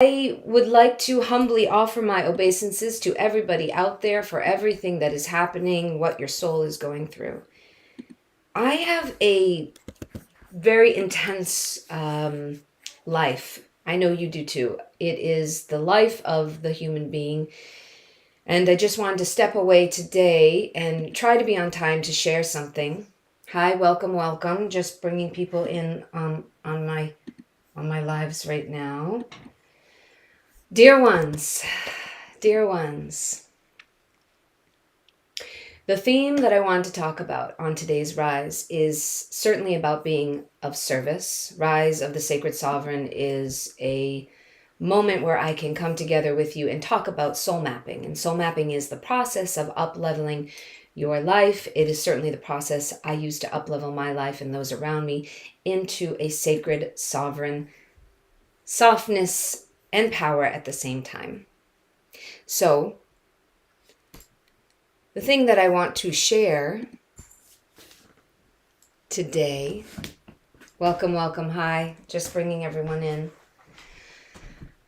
I would like to humbly offer my obeisances to everybody out there for everything that is happening, what your soul is going through. I have a very intense life. I know you do too. It is the life of the human being. And I just wanted to step away today and try to be on time to share something. Hi, welcome, welcome. Just bringing people in on my lives right now. Dear ones, the theme that I want to talk about on today's Rise is certainly about being of service. Rise of the Sacred Sovereign is a moment where I can come together with you and talk about soul mapping. And soul mapping is the process of up-leveling your life. It is certainly the process I use to up-level my life and those around me into a sacred, sovereign softness and power at the same time. So, the thing that I want to share today, welcome, hi, just bringing everyone in.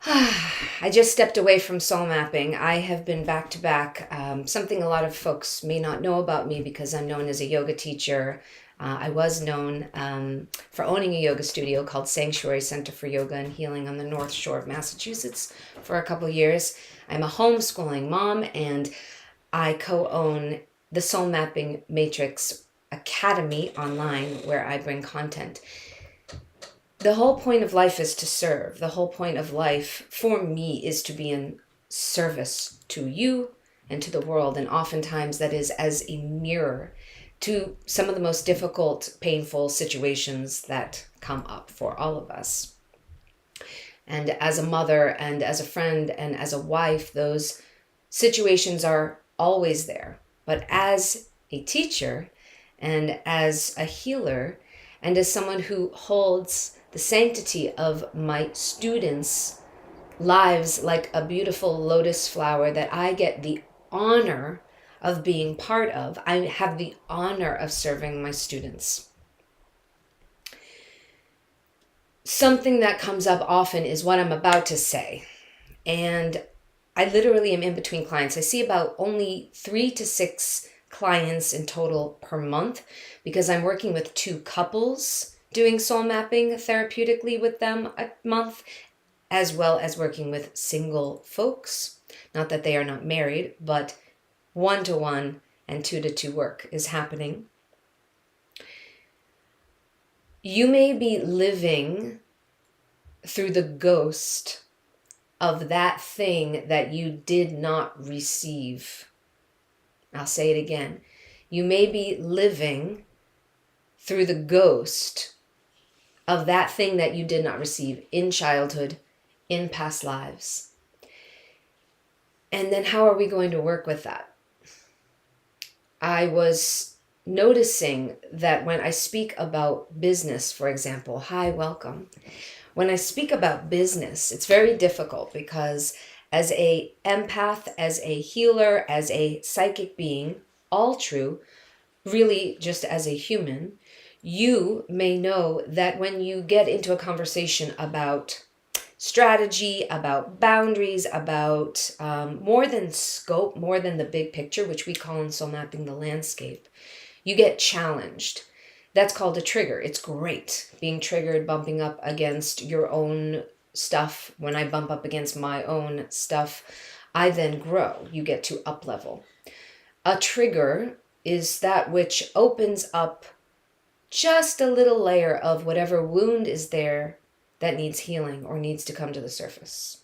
I just stepped away from soul mapping. I have been back to back, something a lot of folks may not know about me because I'm known as a yoga teacher. I was known for owning a yoga studio called Sanctuary Center for Yoga and Healing on the North Shore of Massachusetts for a couple years. I'm a homeschooling mom, and I co-own the Soul Mapping Matrix Academy online, where I bring content. The whole point of life is to serve. The whole point of life for me is to be in service to you and to the world. And oftentimes that is as a mirror to some of the most difficult, painful situations that come up for all of us. And as a mother and as a friend and as a wife, those situations are always there. But as a teacher and as a healer and as someone who holds the sanctity of my students' lives like a beautiful lotus flower that I get the honor of being part of, I have the honor of serving my students. Something that comes up often is what I'm about to say. And I literally am in between clients. I see about only 3 to 6 clients in total per month because I'm working with 2 couples doing soul mapping therapeutically with them a month, as well as working with single folks. Not that they are not married, but 1-to-1 and 2-to-2 work is happening. You may be living through the ghost of that thing that you did not receive. I'll say it again. You may be living through the ghost of that thing that you did not receive in childhood, in past lives. And then how are we going to work with that? I was noticing that when I speak about business, for example, hi, welcome. When I speak about business, it's very difficult because as a empath, as a healer, as a psychic being, all true, really just as a human, you may know that when you get into a conversation about strategy, about boundaries, about more than scope, more than the big picture, which we call in soul mapping the landscape, you get challenged. That's called a trigger. It's great being triggered, bumping up against your own stuff. When I bump up against my own stuff, I then grow. You get to up level. A trigger is that which opens up just a little layer of whatever wound is there that needs healing or needs to come to the surface.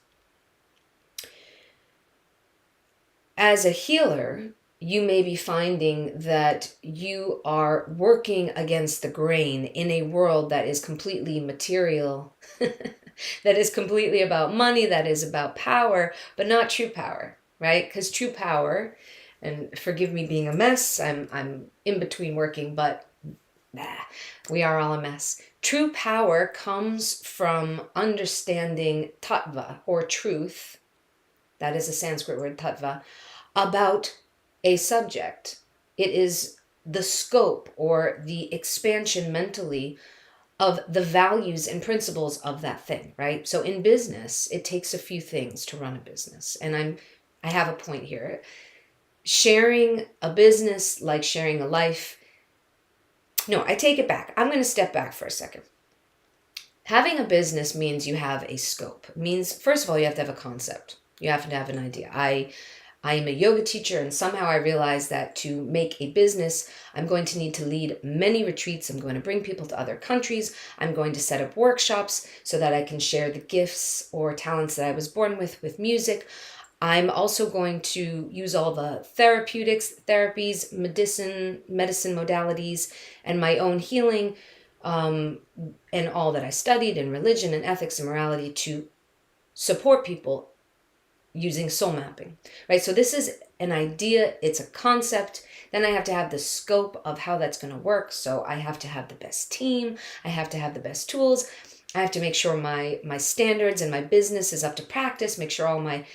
As a healer, you may be finding that you are working against the grain in a world that is completely material, that is completely about money, that is about power, but not true power, right? Because true power, and forgive me being a mess, I'm in between working, but we are all a mess. True power comes from understanding tattva, or truth, that is a Sanskrit word, tattva, about a subject. It is the scope or the expansion mentally of the values and principles of that thing, right? So in business, it takes a few things to run a business. And I have a point here. Sharing a business like sharing a life. No, I take it back. I'm going to step back for a second. Having a business means you have a scope. It means, first of all, you have to have a concept. You have to have an idea. I am a yoga teacher, and somehow I realized that to make a business, I'm going to need to lead many retreats. I'm going to bring people to other countries. I'm going to set up workshops so that I can share the gifts or talents that I was born with music. I'm also going to use all the therapies, medicine modalities, and my own healing, and all that I studied in religion and ethics and morality to support people using soul mapping, right? So this is an idea, it's a concept. Then I have to have the scope of how that's going to work. So I have to have the best team. I have to have the best tools. I have to make sure my standards and my business is up to practice, make sure all my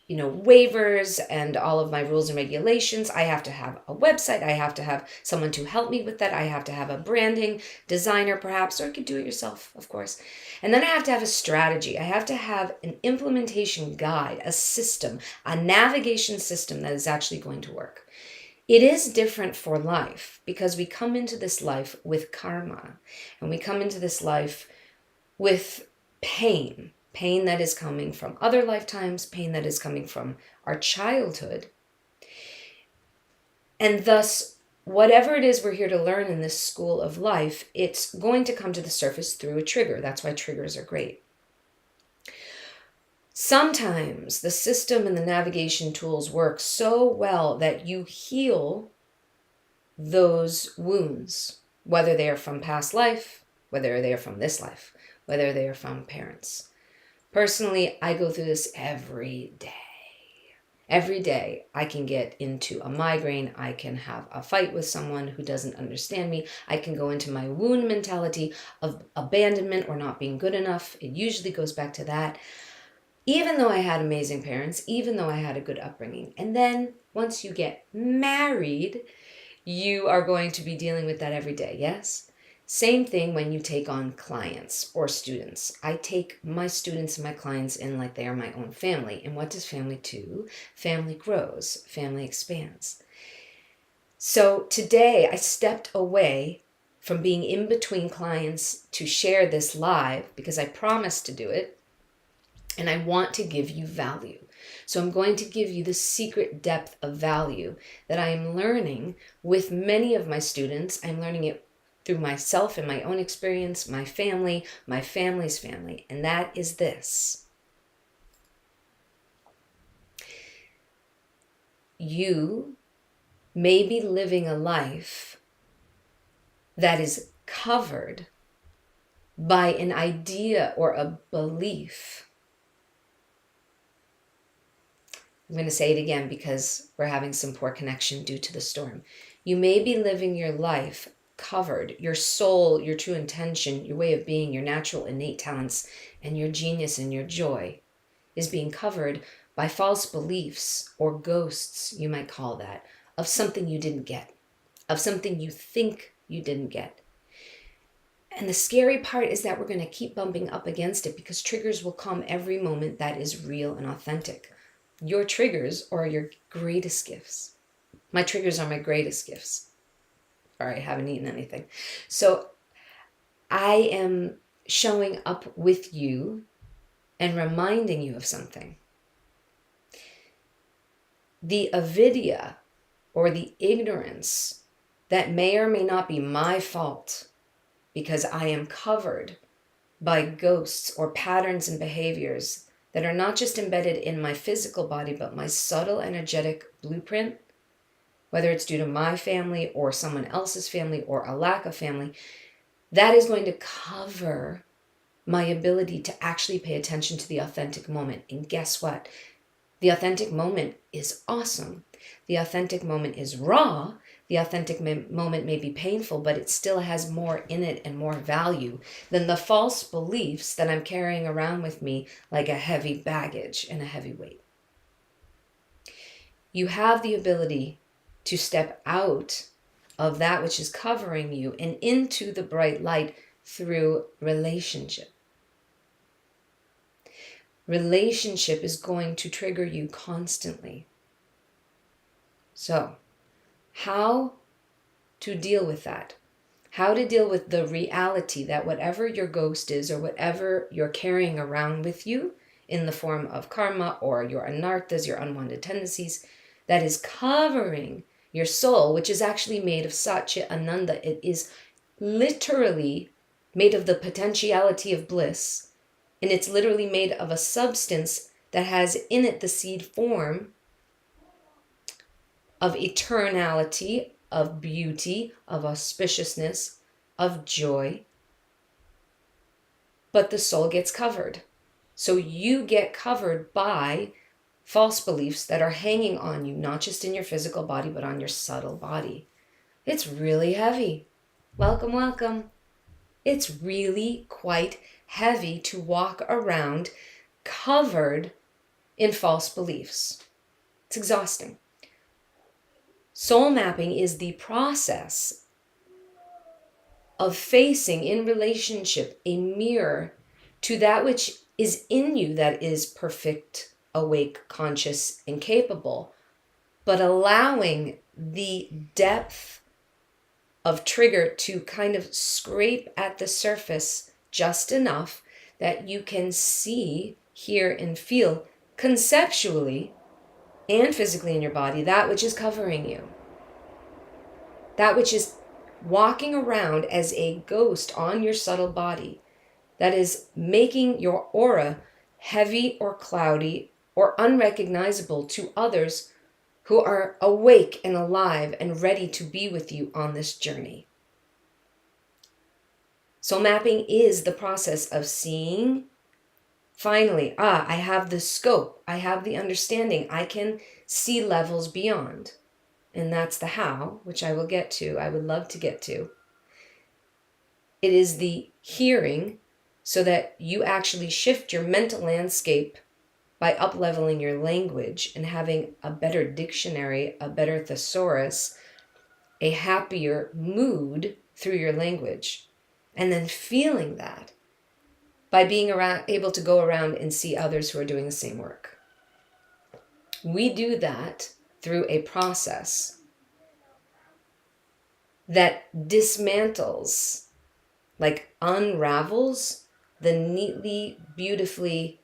waivers and all of my rules and regulations. I have to have a website. I have to have someone to help me with that. I have to have a branding designer perhaps, or I could do it yourself, of course. And then I have to have a strategy. I have to have an implementation guide, a system, a navigation system that is actually going to work. It is different for life because we come into this life with karma, and we come into this life with pain that is coming from other lifetimes, pain that is coming from our childhood. And thus, whatever it is we're here to learn in this school of life, it's going to come to the surface through a trigger. That's why triggers are great. Sometimes the system and the navigation tools work so well that you heal those wounds, whether they are from past life, whether they are from this life, whether they are from parents. Personally, I go through this every day. Every day I can get into a migraine. I can have a fight with someone who doesn't understand me. I can go into my wound mentality of abandonment or not being good enough. It usually goes back to that. Even though I had amazing parents, even though I had a good upbringing. And then once you get married, you are going to be dealing with that every day, yes? Same thing when you take on clients or students. I take my students and my clients in like they are my own family. And what does family do? Family grows, family expands. So today I stepped away from being in between clients to share this live because I promised to do it. And I want to give you value. So I'm going to give you the secret depth of value that I am learning with many of my students. I'm learning it through myself and my own experience, my family, my family's family. And that is this. You may be living a life that is covered by an idea or a belief. I'm going to say it again because we're having some poor connection due to the storm. You may be living your life covered, your soul, your true intention, your way of being, your natural innate talents, and your genius and your joy is being covered by false beliefs or ghosts, you might call that, of something you didn't get, of something you think you didn't get. And the scary part is that we're going to keep bumping up against it because triggers will come every moment that is real and authentic. Your triggers are your greatest gifts. My triggers are my greatest gifts. Sorry, I haven't eaten anything. So I am showing up with you and reminding you of something. The avidya or the ignorance that may or may not be my fault because I am covered by ghosts or patterns and behaviors that are not just embedded in my physical body, but my subtle energetic blueprint, whether it's due to my family or someone else's family or a lack of family, that is going to cover my ability to actually pay attention to the authentic moment. And guess what? The authentic moment is awesome. The authentic moment is raw. The authentic moment may be painful, but it still has more in it and more value than the false beliefs that I'm carrying around with me like a heavy baggage and a heavy weight. You have the ability to step out of that which is covering you and into the bright light through relationship. Relationship is going to trigger you constantly. So, how to deal with that? How to deal with the reality that whatever your ghost is or whatever you're carrying around with you in the form of karma or your anarthas, your unwanted tendencies, that is covering your soul, which is actually made of Satchit Ananda. It is literally made of the potentiality of bliss. And it's literally made of a substance that has in it the seed form of eternality, of beauty, of auspiciousness, of joy. But the soul gets covered. So you get covered by false beliefs that are hanging on you, not just in your physical body, but on your subtle body. It's really heavy. Welcome, welcome. It's really quite heavy to walk around covered in false beliefs. It's exhausting. Soul mapping is the process of facing in relationship a mirror to that which is in you that is perfect, awake, conscious, and capable, but allowing the depth of trigger to kind of scrape at the surface just enough that you can see, hear, and feel conceptually and physically in your body that which is covering you. That which is walking around as a ghost on your subtle body, that is making your aura heavy or cloudy or unrecognizable to others who are awake and alive and ready to be with you on this journey. Soul mapping is the process of seeing, finally, I have the scope, I have the understanding, I can see levels beyond. And that's the how, which I will get to, I would love to get to. It is the hearing so that you actually shift your mental landscape by up-leveling your language and having a better dictionary, a better thesaurus, a happier mood through your language. And then feeling that by being able to go around and see others who are doing the same work. We do that through a process that dismantles, like unravels, the neatly, beautifully,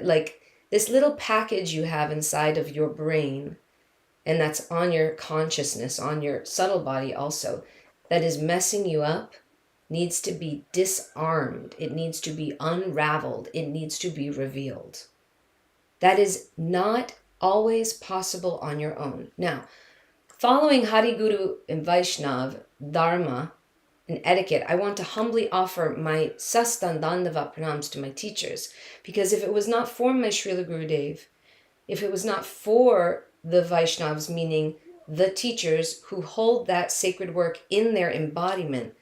like this little package you have inside of your brain, and that's on your consciousness, on your subtle body also, that is messing you up, needs to be disarmed. It needs to be unraveled. It needs to be revealed. That is not always possible on your own. Now, following Hari Guru and Vaishnav, Dharma, and etiquette, I want to humbly offer my Sastan Dandava Pranams to my teachers, because if it was not for my Srila Gurudev, if it was not for the Vaishnavas, meaning the teachers who hold that sacred work in their embodiment,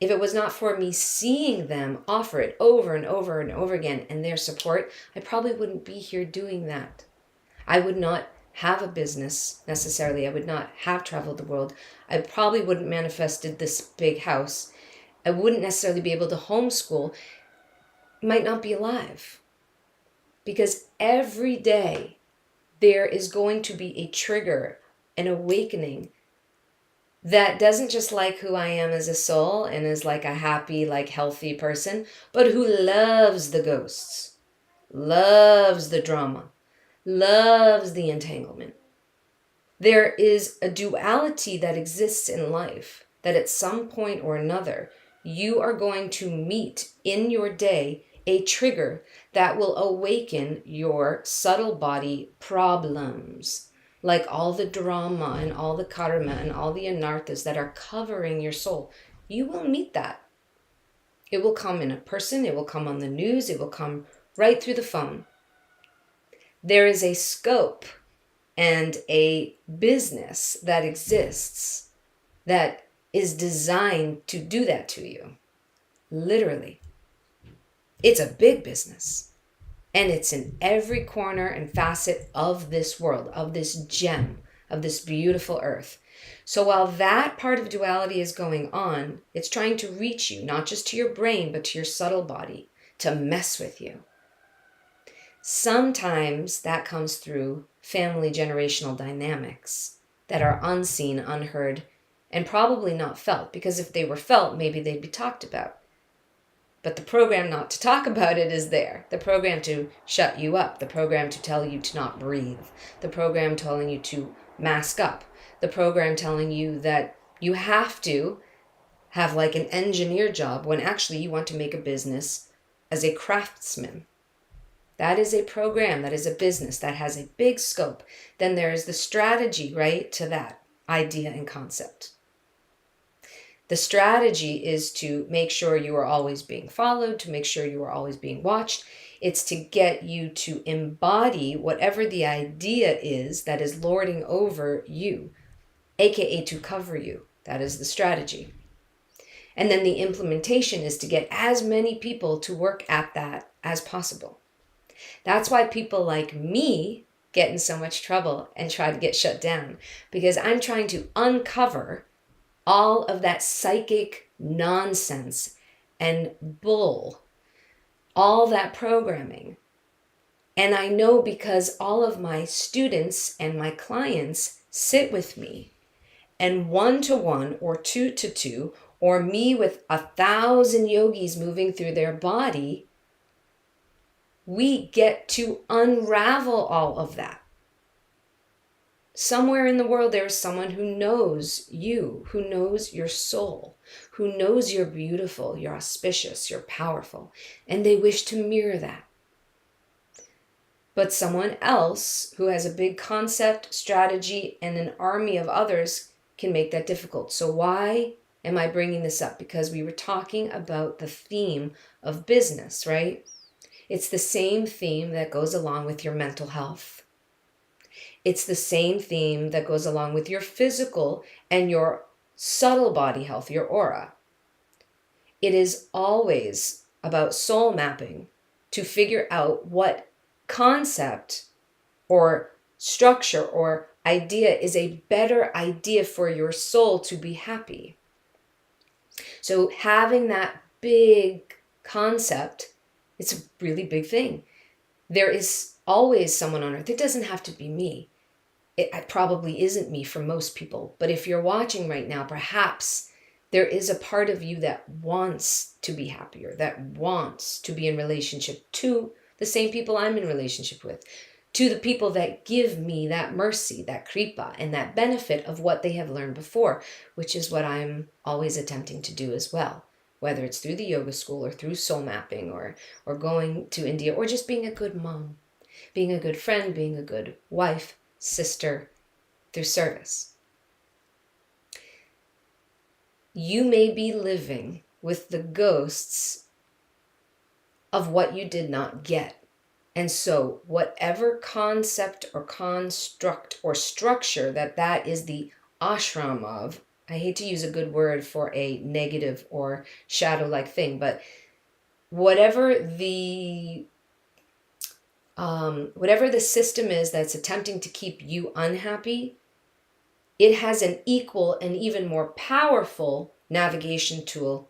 if it was not for me seeing them offer it over and over and over again and their support, I probably wouldn't be here doing that. I would not have a business necessarily. I would not have traveled the world. I probably wouldn't manifested this big house. I wouldn't necessarily be able to homeschool. Might not be alive. Because every day there is going to be a trigger, an awakening that doesn't just like who I am as a soul and is like a happy, like healthy person, but who loves the ghosts, loves the drama, loves the entanglement. There is a duality that exists in life that at some point or another, you are going to meet in your day a trigger that will awaken your subtle body problems, like all the drama and all the karma and all the anarthas that are covering your soul. You will meet that. It will come in a person, it will come on the news, it will come right through the phone. There is a scope and a business that exists that is designed to do that to you. Literally. It's a big business. And it's in every corner and facet of this world, of this gem, of this beautiful earth. So while that part of duality is going on, it's trying to reach you, not just to your brain, but to your subtle body, to mess with you. Sometimes that comes through family generational dynamics that are unseen, unheard, and probably not felt, because if they were felt, maybe they'd be talked about. But the program not to talk about it is there. The program to shut you up, the program to tell you to not breathe, the program telling you to mask up, the program telling you that you have to have like an engineer job when actually you want to make a business as a craftsman. That is a program, that is a business, that has a big scope. Then there is the strategy, right, to that idea and concept. The strategy is to make sure you are always being followed, to make sure you are always being watched. It's to get you to embody whatever the idea is that is lording over you, aka to cover you. That is the strategy. And then the implementation is to get as many people to work at that as possible. That's why people like me get in so much trouble and try to get shut down, because I'm trying to uncover all of that psychic nonsense and bull, all that programming. And I know because all of my students and my clients sit with me, and 1-to-1 or 2-to-2, or me with 1,000 yogis moving through their body, we get to unravel all of that. Somewhere in the world, there is someone who knows you, who knows your soul, who knows you're beautiful, you're auspicious, you're powerful, and they wish to mirror that. But someone else who has a big concept, strategy, and an army of others can make that difficult. So why am I bringing this up? Because we were talking about the theme of business, right? It's the same theme that goes along with your mental health. It's the same theme that goes along with your physical and your subtle body health, your aura. It is always about soul mapping to figure out what concept or structure or idea is a better idea for your soul to be happy. So having that big concept, it's a really big thing. There is always someone on earth. It doesn't have to be me. It probably isn't me for most people. But if you're watching right now, perhaps there is a part of you that wants to be happier, that wants to be in relationship to the same people I'm in relationship with, to the people that give me that mercy, that kripa, and that benefit of what they have learned before, which is what I'm always attempting to do as well. Whether it's through the yoga school or through soul mapping or going to India or just being a good mom, being a good friend, being a good wife, sister, through service. You may be living with the ghosts of what you did not get. And so whatever concept or construct or structure that is the ashram of, I hate to use a good word for a negative or shadow-like thing, but whatever the system is that's attempting to keep you unhappy, it has an equal and even more powerful navigation tool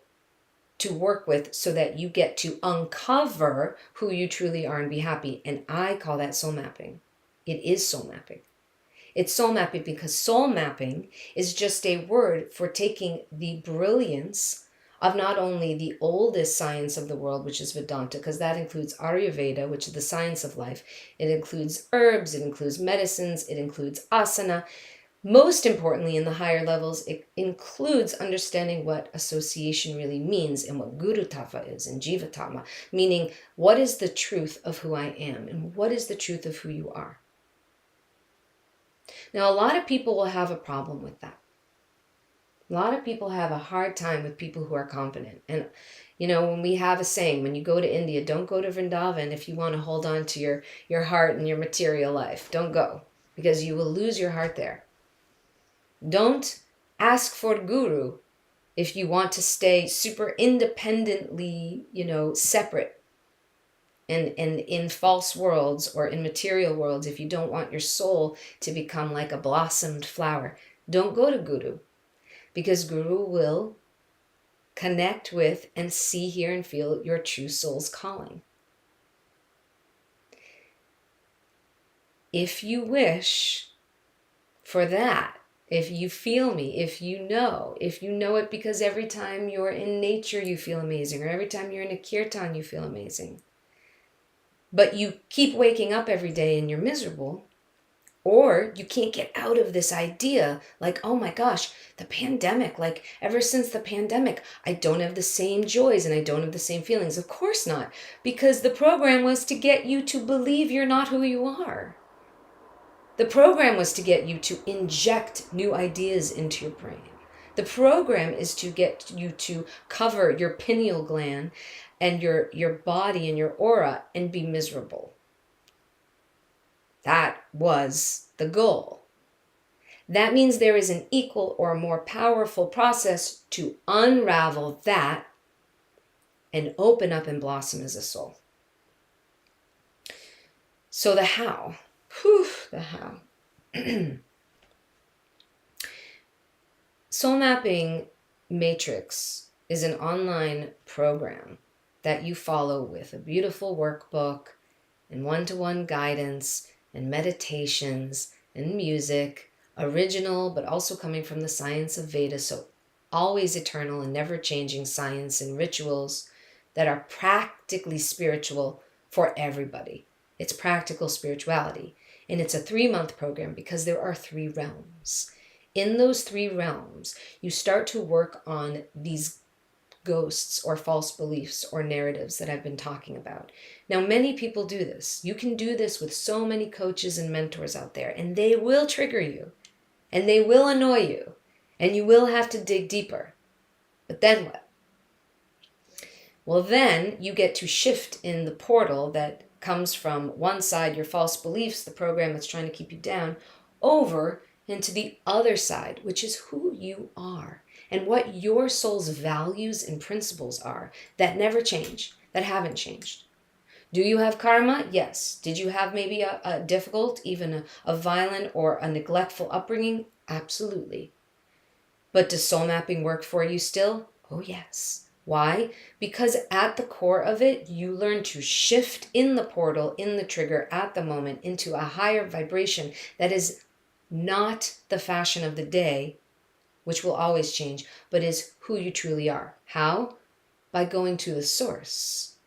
to work with so that you get to uncover who you truly are and be happy. And I call that soul mapping. It is soul mapping. It's soul mapping because soul mapping is just a word for taking the brilliance of not only the oldest science of the world, which is Vedanta, because that includes Ayurveda, which is the science of life. It includes herbs, it includes medicines, it includes asana. Most importantly, in the higher levels, it includes understanding what association really means and what Guru Tattva is and Jivatama, meaning what is the truth of who I am and what is the truth of who you are. Now, a lot of people will have a problem with that. A lot of people have a hard time with people who are confident. And, when we have a saying, when you go to India, don't go to Vrindavan if you want to hold on to your heart and your material life. Don't go, because you will lose your heart there. Don't ask for guru if you want to stay super independently, separate and in false worlds or in material worlds. If you don't want your soul to become like a blossomed flower, Don't go to guru, because guru will connect with and see, hear, and feel your true soul's calling. If you wish for that, if you feel me, if you know it because every time you're in nature you feel amazing, or every time you're in a kirtan you feel amazing, but you keep waking up every day and you're miserable, or you can't get out of this idea like, oh my gosh, the pandemic, like ever since the pandemic, I don't have the same joys and I don't have the same feelings. Of course not, because the program was to get you to believe you're not who you are. The program was to get you to inject new ideas into your brain. The program is to get you to cover your pineal gland and your body and your aura and be miserable. That was the goal. That means there is an equal or more powerful process to unravel that and open up and blossom as a soul. So the how. The how. Soul Mapping Matrix is an online program that you follow with a beautiful workbook and one-to-one guidance and meditations and music, original but also coming from the science of Veda, so always eternal and never-changing science and rituals that are practically spiritual for everybody. It's practical spirituality. And it's a 3-month program because there are 3 realms. In those 3 realms, you start to work on these ghosts or false beliefs or narratives that I've been talking about. Now, many people do this. You can do this with so many coaches and mentors out there, and they will trigger you, and they will annoy you, and you will have to dig deeper. But then what? Well, then you get to shift in the portal that comes from one side, your false beliefs, the program that's trying to keep you down, over into the other side, which is who you are and what your soul's values and principles are that never change, that haven't changed. Do you have karma? Yes. Did you have maybe a difficult, even a violent or a neglectful upbringing? Absolutely. But does soul mapping work for you still? Oh, yes. Why? Because at the core of it, you learn to shift in the portal, in the trigger at the moment into a higher vibration that is not the fashion of the day, which will always change, but is who you truly are. How? By going to the source.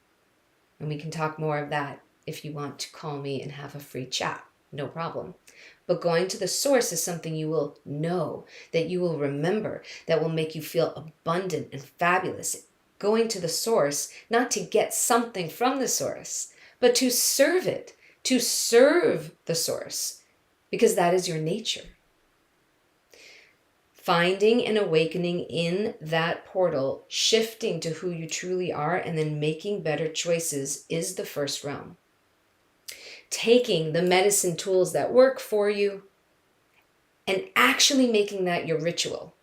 And we can talk more of that if you want to call me and have a free chat. No problem. But going to the source is something you will know, that you will remember, that will make you feel abundant and fabulous. Going to the source, not to get something from the source, but to serve it, to serve the source, because that is your nature. Finding and awakening in that portal, shifting to who you truly are, and then making better choices is the first realm. Taking the medicine tools that work for you and actually making that your ritual.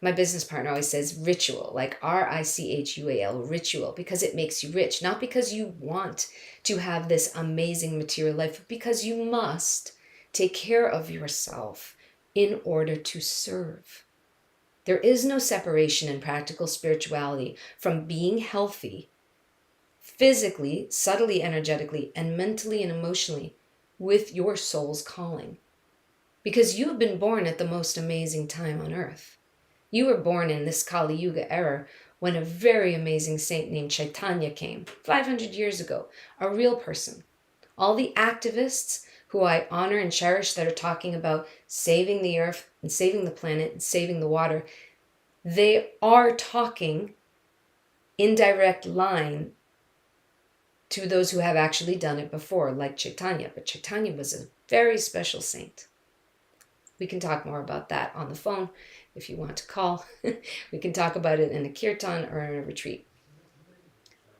My business partner always says ritual, like R-I-C-H-U-A-L, ritual, because it makes you rich, not because you want to have this amazing material life, but because you must take care of yourself in order to serve. There is no separation in practical spirituality from being healthy physically, subtly, energetically, and mentally and emotionally with your soul's calling. Because you have been born at the most amazing time on earth. You were born in this Kali Yuga era when a very amazing saint named Chaitanya came 500 years ago, a real person. All the activists who I honor and cherish that are talking about saving the earth and saving the planet and saving the water, they are talking in direct line to those who have actually done it before, like Chaitanya. But Chaitanya was a very special saint. We can talk more about that on the phone if you want to call. We can talk about it in a kirtan or in a retreat.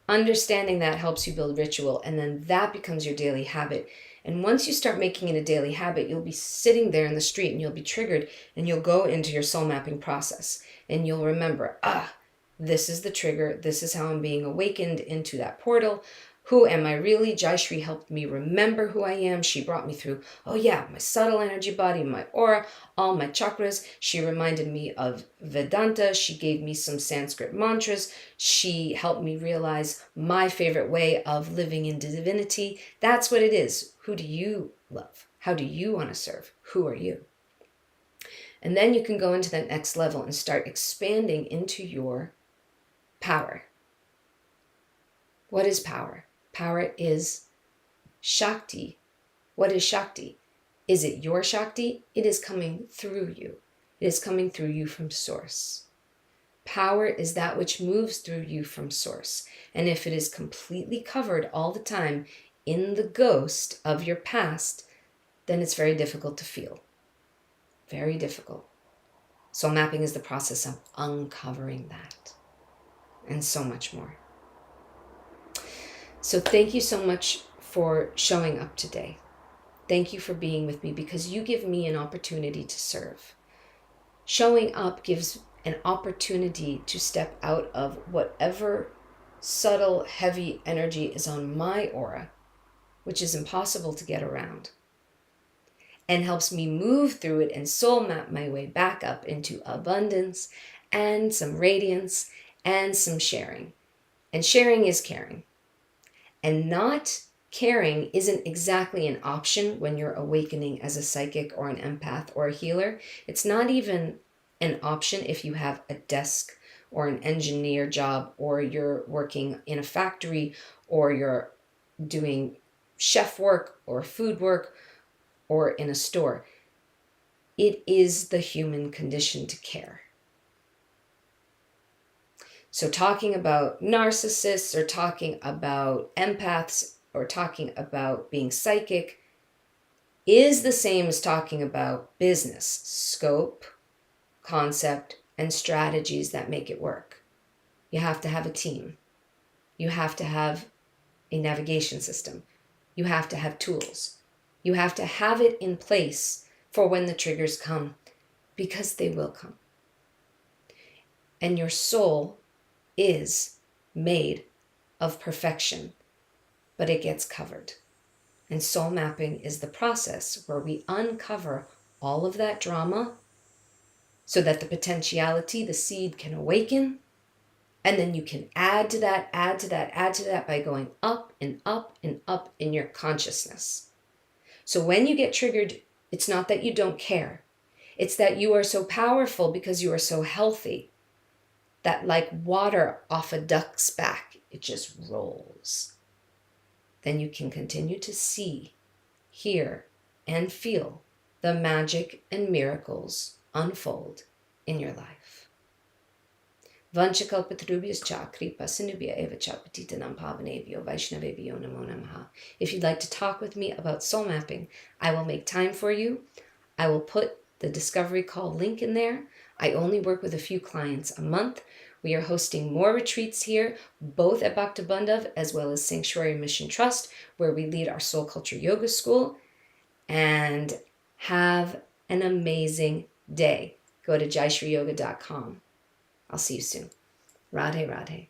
Understanding that helps you build ritual, and then that becomes your daily habit. And once you start making it a daily habit, you'll be sitting there in the street and you'll be triggered and you'll go into your soul mapping process and you'll remember, this is the trigger. This is how I'm being awakened into that portal. Who am I really? Jaishree helped me remember who I am. She brought me through, oh yeah, my subtle energy body, my aura, all my chakras. She reminded me of Vedanta. She gave me some Sanskrit mantras. She helped me realize my favorite way of living in divinity. That's what it is. Who do you love? How do you want to serve? Who are you? And then you can go into that next level and start expanding into your power. What is power? Power is Shakti. What is Shakti? Is it your Shakti? It is coming through you. It is coming through you from source. Power is that which moves through you from source. And if it is completely covered all the time in the ghost of your past, then it's very difficult to feel. Very difficult. Soul mapping is the process of uncovering that and so much more. So thank you so much for showing up today. Thank you for being with me because you give me an opportunity to serve. Showing up gives an opportunity to step out of whatever subtle, heavy energy is on my aura, which is impossible to get around, and helps me move through it and soul map my way back up into abundance and some radiance and some sharing. And sharing is caring. And not caring isn't exactly an option when you're awakening as a psychic or an empath or a healer. It's not even an option if you have a desk or an engineer job, or you're working in a factory, or you're doing chef work or food work, or in a store. It is the human condition to care. So talking about narcissists or talking about empaths or talking about being psychic is the same as talking about business, scope, concept, and strategies that make it work. You have to have a team. You have to have a navigation system. You have to have tools. You have to have it in place for when the triggers come, because they will come. And your soul is made of perfection, but it gets covered. And soul mapping is the process where we uncover all of that drama so that the potentiality, the seed, can awaken. And then you can add to that, add to that, add to that by going up and up and up in your consciousness. So when you get triggered, it's not that you don't care. It's that you are so powerful because you are so healthy that, like water off a duck's back, it just rolls. Then you can continue to see, hear, and feel the magic and miracles unfold in your life. Vanchakalpatarubhyascha kripa sinubhya eva cha patitanam pavanebhyo vaishnavebhyo namo namaha. If you'd like to talk with me about soul mapping, I will make time for you. I will put the discovery call link in there. I only work with a few clients a month. We are hosting more retreats here, both at Bhakti Bandhav as well as Sanctuary Mission Trust, where we lead our Soul Culture Yoga School. And have an amazing day. Go to jaishreeyoga.com. I'll see you soon. Radhe Radhe.